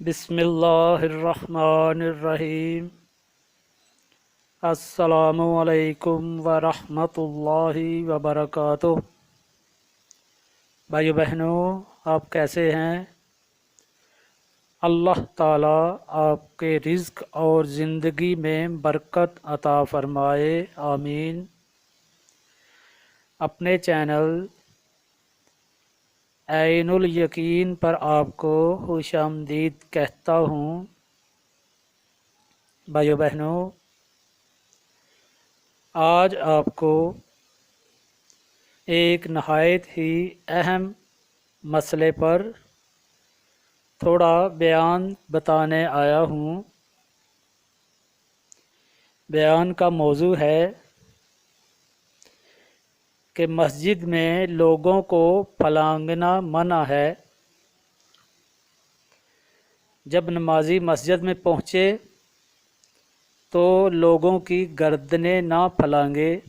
बिस्मिल्लाहिर्रहमानिर्रहीम। अस्सलामु अलैकुम वरहमतुल्लाहि वबरकातुह। भाइयों बहनों, आप कैसे हैं? अल्लाह ताला आपके रिज़्क़ और ज़िंदगी में बरकत अता फ़रमाए, आमीन। अपने चैनल ऐनुल यकीन पर आपको खुशामदीद कहता हूँ। भाइयों बहनों, आज आपको एक नहायत ही अहम मसले पर थोड़ा बयान बताने आया हूँ। बयान का मौजू है कि मस्जिद में लोगों को फलांगना मना है। जब नमाजी मस्जिद में पहुँचे तो लोगों की गर्दनें ना फलांगे,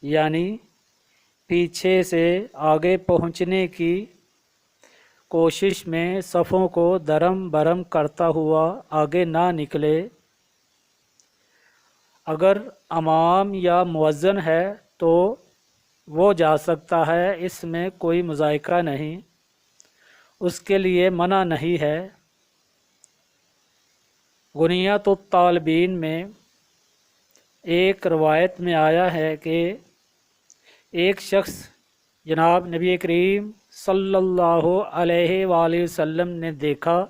यानी पीछे से आगे पहुँचने की कोशिश में सफ़ों को दरम बरम करता हुआ आगे ना निकले। अगर इमाम या मुअज्जिन है तो वो जा सकता है, इसमें कोई मुज़ायका नहीं, उसके लिए मना नहीं है। गुनियत तालिबीन में एक रवायत में आया है कि एक शख्स जनाब नबी करीम सल्लल्लाहु अलैहि वसल्लम ने देखा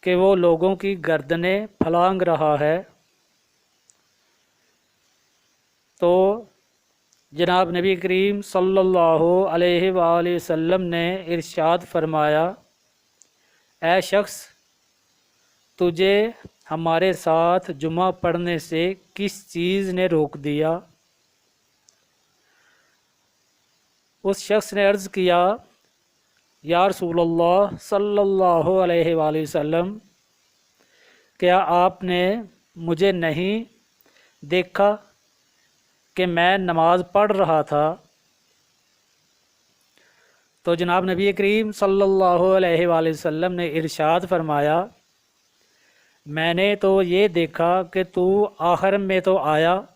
कि वो लोगों की गर्दनें फलांग रहा है। तो जनाब नबी करीम सल्लल्लाहु अलैहि वसल्लम ने इरशाद फरमाया, ऐ शख्स, तुझे हमारे साथ जुमा पढ़ने से किस चीज़ ने रोक दिया? उस शख्स ने अर्ज़ किया, या रसूलल्लाह सल्लल्लाहु अलैहि वसल्लम, क्या आपने मुझे नहीं देखा कि मैं नमाज़ पढ़ रहा था? तो जनाब नबी करीम सल्लल्लाहु अलैहि वसल्लम ने इरशाद फरमाया, मैंने तो ये देखा कि तू आखिर में तो आया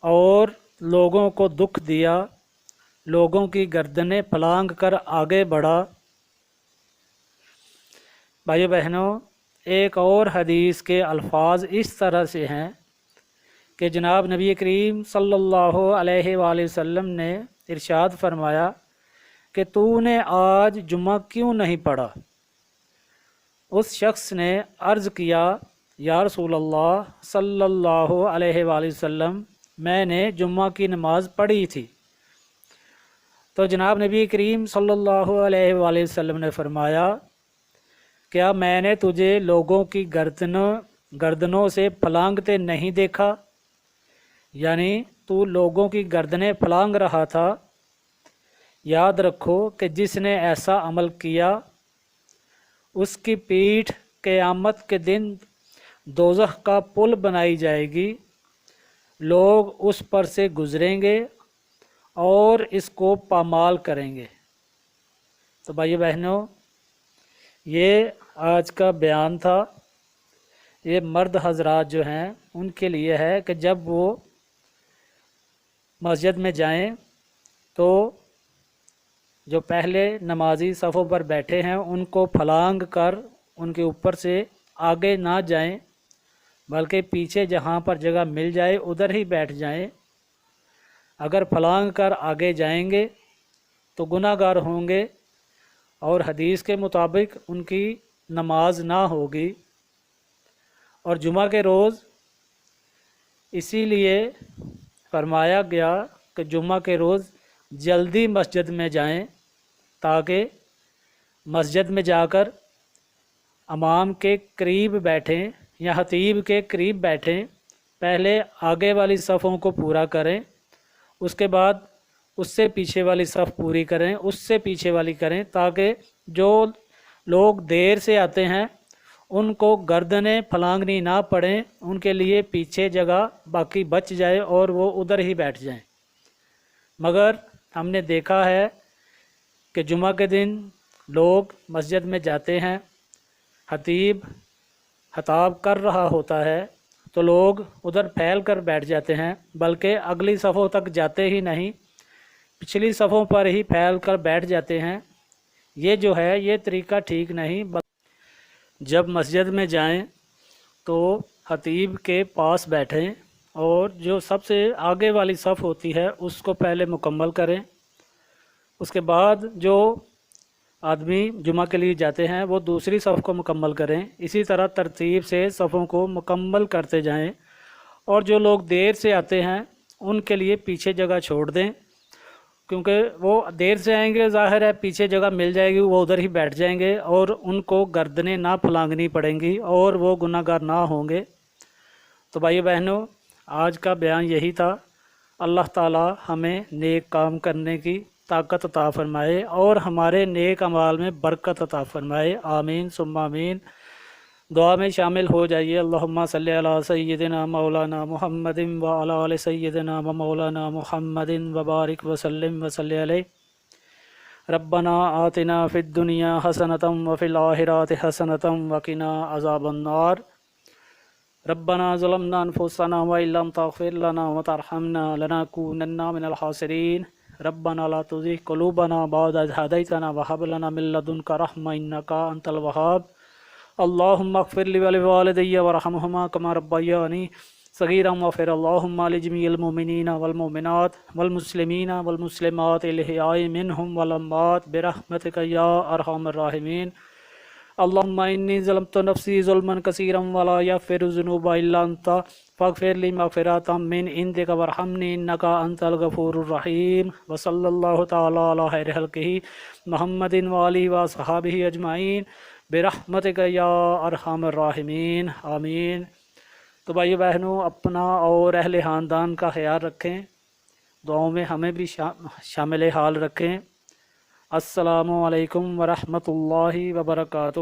और लोगों को दुख दिया, लोगों की गर्दनें फलांग कर आगे बढ़ा। भाइयों बहनों, एक और हदीस के अल्फाज इस तरह से हैं कि जनाब नबी करीम सल्लल्लाहु अलैहि वसल्लम ने इरशाद फरमाया कि तूने आज जुमा क्यों नहीं पढ़ा? उस शख्स ने अर्ज़ किया, या रसूलल्लाह सल्लल्लाहु अलैहि वसल्लम, मैंने जुम्मा की नमाज़ पढ़ी थी। तो जनाब नबी करीम सल्लल्लाहु अलैहि वसल्लम ने फरमाया, क्या मैंने तुझे लोगों की गर्दनों से फलांगते नहीं देखा? यानी तू लोगों की गर्दनें फलांग रहा था। याद रखो कि जिसने ऐसा अमल किया उसकी पीठ क़यामत के दिन दोज़ख का पुल बनाई जाएगी, लोग उस पर से गुज़रेंगे और इसको पामाल करेंगे। तो भाई बहनों, ये आज का बयान था। ये मर्द हजरात जो हैं उनके लिए है कि जब वो मस्जिद में जाएं तो जो पहले नमाजी सफ़ों पर बैठे हैं उनको फलांग कर उनके ऊपर से आगे ना जाएं, बल्कि पीछे जहाँ पर जगह मिल जाए उधर ही बैठ जाएं। अगर फलांग कर आगे जाएंगे तो गुनाहगार होंगे और हदीस के मुताबिक उनकी नमाज ना होगी। और जुमा के रोज़ इसीलिए फरमाया गया कि जुमा के रोज़ जल्दी मस्जिद में जाएं, ताकि मस्जिद में जाकर इमाम के करीब बैठें या खतीब के करीब बैठें। पहले आगे वाली सफ़ों को पूरा करें, उसके बाद उससे पीछे वाली सफ़ पूरी करें, उससे पीछे वाली करें, ताकि जो लोग देर से आते हैं उनको गर्दनें फलांगनी ना पड़ें, उनके लिए पीछे जगह बाकी बच जाए और वो उधर ही बैठ जाएं। मगर हमने देखा है कि जुमा के दिन لوگ مسجد میں جاتے ہیں، خطیب خطاب کر رہا ہوتا ہے تو لوگ ادھر پھیل کر بیٹھ جاتے ہیں، بلکہ اگلی صفوں تک جاتے ہی نہیں، پچھلی صفوں پر ہی پھیل کر بیٹھ جاتے ہیں۔ یہ جو ہے یہ طریقہ ٹھیک نہیں۔ جب مسجد میں جائیں تو خطیب کے پاس بیٹھیں اور جو سب سے آگے والی صف ہوتی ہے اس کو پہلے مکمل کریں، اس کے بعد جو آدمی جمعہ کے لیے جاتے ہیں وہ دوسری صف کو مکمل کریں۔ اسی طرح ترتیب سے صفوں کو مکمل کرتے جائیں، اور جو لوگ دیر سے آتے ہیں ان کے لیے پیچھے جگہ چھوڑ دیں، کیونکہ وہ دیر سے آئیں گے، ظاہر ہے پیچھے جگہ مل جائے گی، وہ ادھر ہی بیٹھ جائیں گے اور ان کو گردنیں نہ پھلانگنی پڑیں گی اور وہ گناہ گار نہ ہوں گے۔ تو بھائی بہنوں، آج کا بیان یہی تھا۔ اللہ تعالی ہمیں نیک کام کرنے کی طاقت عطا فرمائے اور ہمارے نیک اعمال میں برکت عطا فرمائے، آمین ثم آمین۔ دعا میں شامل ہو جائیے۔ اللہم صلی علی سیدنا مولانا محمد وعلی آل سیدنا و مولانا محمد وبارک وسلم وصلی علیہ۔ ربنا آتنا فی الدنیا حسنۃ وفی الآخرۃ حسنۃ وقنا عذاب النار۔ ربنا ظلمنا انفسنا وان لم تغفر لنا وترحمنا لنکونن من الخاسرین۔ ربنا لا تزغ قلوبنا بعد إذ هديتنا وهب لنا من لدنك رحمة إنك أنت الوهاب۔ اللهم اغفر لي ولوالدي وارحمهما كما ربياني صغيرا واغفر اللهم لجميع المؤمنين والمؤمنات والمسلمين والمسلمات الأحياء منهم والأموات برحمتك يا أرحم الراحمين۔ اللهم إني ظلمت نفسي ظلما كثيرا ولا يغفر الذنوب إلا أنت فاغفر لي مغفرة من عندك وارحمني إنك أنت الغفور الرحيم۔ وصلى الله تعالى على خير خلقه محمد وآله وصحابه أجمعين برحمتك یا ارحم الراحمین، آمین۔ تو بھائی بہنوں، اپنا اور اہل خاندان کا خیال رکھیں، دعاؤں میں ہمیں بھی شامل حال رکھیں۔ السلام علیکم ورحمۃ اللہ وبرکاتہ۔